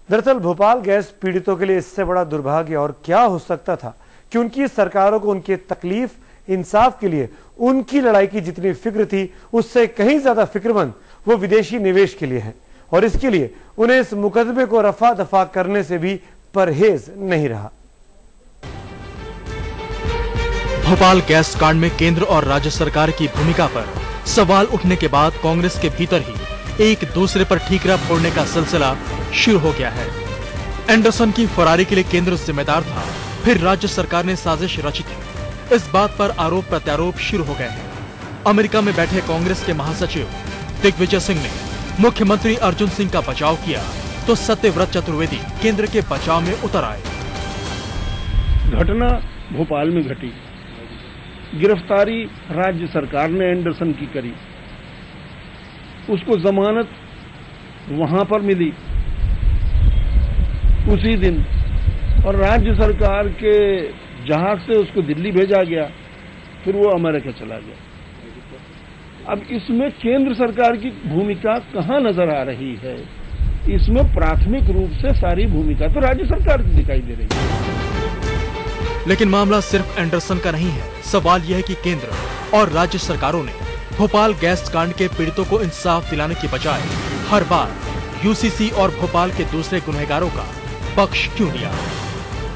दरअसल भोपाल गैस पीड़ितों के लिए इससे बड़ा दुर्भाग्य और क्या हो सकता था कि उनकी सरकारों को उनकी तकलीफ, इंसाफ के लिए उनकी लड़ाई की जितनी फिक्र थी, उससे कहीं ज्यादा फिक्रमंद वो विदेशी निवेश के लिए हैं और इसके लिए उन्हें इस मुकदमे को रफा दफा करने से भी परहेज नहीं रहा। भोपाल गैस कांड में केंद्र और राज्य सरकार की भूमिका पर सवाल उठने के बाद कांग्रेस के भीतर ही एक दूसरे पर ठीकरा फोड़ने का सिलसिला शुरू हो गया है। एंडरसन की फरारी के लिए केंद्र जिम्मेदार था, फिर राज्य सरकार ने साजिश रची थी। इस बात पर आरोप प्रत्यारोप शुरू हो गए हैं। अमेरिका में बैठे कांग्रेस के महासचिव दिग्विजय सिंह ने मुख्यमंत्री अर्जुन सिंह का बचाव किया तो सत्यव्रत चतुर्वेदी केंद्र के बचाव में उतर आए। घटना भोपाल में घटी, गिरफ्तारी राज्य सरकार ने एंडरसन की करी, उसको जमानत वहां पर मिली उसी दिन और राज्य सरकार के जहाज से उसको दिल्ली भेजा गया, फिर वो अमेरिका चला गया। अब इसमें केंद्र सरकार की भूमिका कहां नजर आ रही है? इसमें प्राथमिक रूप से सारी भूमिका तो राज्य सरकार की दिखाई दे रही है। लेकिन मामला सिर्फ एंडरसन का नहीं है। सवाल यह है कि केंद्र और राज्य सरकारों ने भोपाल गैस कांड के पीड़ितों को इंसाफ दिलाने की बजाय हर बार यूसीसी और भोपाल के दूसरे गुनहगारों का पक्ष क्यों लिया?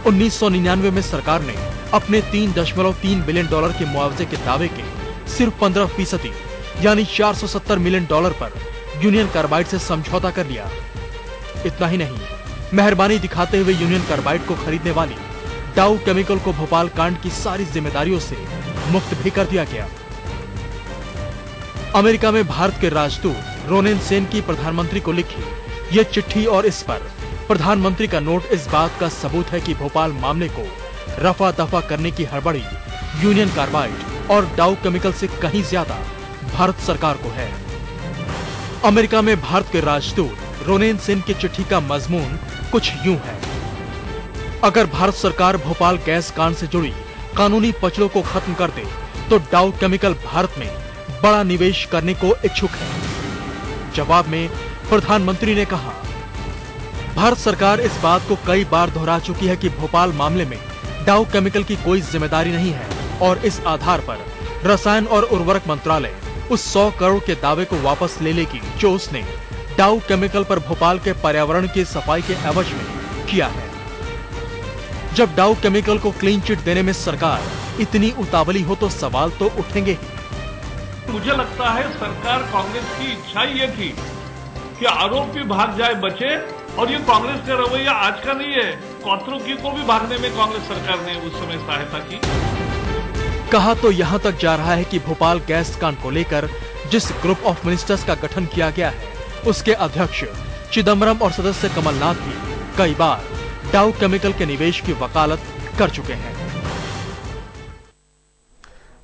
1999 में सरकार ने अपने $3.3 बिलियन के मुआवजे के दावे के सिर्फ 15% यानी $470 मिलियन पर यूनियन कार्बाइड से समझौता कर लिया। इतना ही नहीं, मेहरबानी दिखाते हुए यूनियन कार्बाइड को खरीदने वाली डाउ केमिकल को भोपाल कांड की सारी जिम्मेदारियों से मुक्त भी कर दिया गया। अमेरिका में भारत के राजदूत रोनेन सेन की प्रधानमंत्री को लिखी यह चिट्ठी और इस पर प्रधानमंत्री का नोट इस बात का सबूत है कि भोपाल मामले को रफा दफा करने की हड़बड़ी यूनियन कार्बाइड और डाउ केमिकल से कहीं ज्यादा भारत सरकार को है। अमेरिका में भारत के राजदूत रोनेन सेन की चिट्ठी का मजमून कुछ यूं है। अगर भारत सरकार भोपाल गैस कांड से जुड़ी कानूनी पचड़ों को खत्म कर दे तो डाउ केमिकल भारत में बड़ा निवेश करने को इच्छुक है। जवाब में प्रधानमंत्री ने कहा, भारत सरकार इस बात को कई बार दोहरा चुकी है कि भोपाल मामले में डाउ केमिकल की कोई जिम्मेदारी नहीं है और इस आधार पर रसायन और उर्वरक मंत्रालय उस 100 करोड़ के दावे को वापस ले लेगी जो उसने डाउ केमिकल पर भोपाल के पर्यावरण की सफाई के एवज में किया है। जब डाउ केमिकल को क्लीन चिट देने में सरकार इतनी उतावली हो तो सवाल तो उठेंगे ही। मुझे लगता है सरकार कांग्रेस की इच्छा ये थी कि आरोपी भाग जाए, बचे, और ये कांग्रेस का रवैया आज का नहीं है। कौतरुकी को भी भागने में कांग्रेस सरकार ने उस समय सहायता की। कहा तो यहां तक जा रहा है कि भोपाल गैस कांड को लेकर जिस ग्रुप ऑफ मिनिस्टर्स का गठन किया गया है उसके अध्यक्ष चिदम्बरम और सदस्य कमलनाथ भी कई बार डाउ केमिकल के निवेश की वकालत कर चुके हैं।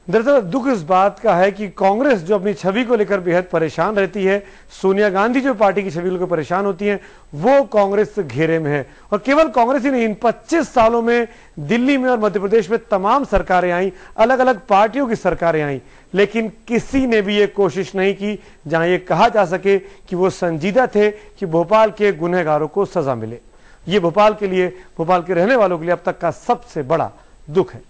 दरअसल दुख इस बात का है कि कांग्रेस जो अपनी छवि को लेकर बेहद परेशान रहती है, सोनिया गांधी जो पार्टी की छवि को लेकर परेशान होती हैं, वो कांग्रेस घेरे में है। और केवल कांग्रेस ही नहीं, इन 25 सालों में दिल्ली में और मध्य प्रदेश में तमाम सरकारें आई, अलग अलग पार्टियों की सरकारें आई, लेकिन किसी ने भी ये कोशिश नहीं की जहां ये कहा जा सके कि वो संजीदा थे कि भोपाल के गुनहगारों को सजा मिले। ये भोपाल के लिए, भोपाल के रहने वालों के लिए अब तक का सबसे बड़ा दुख है।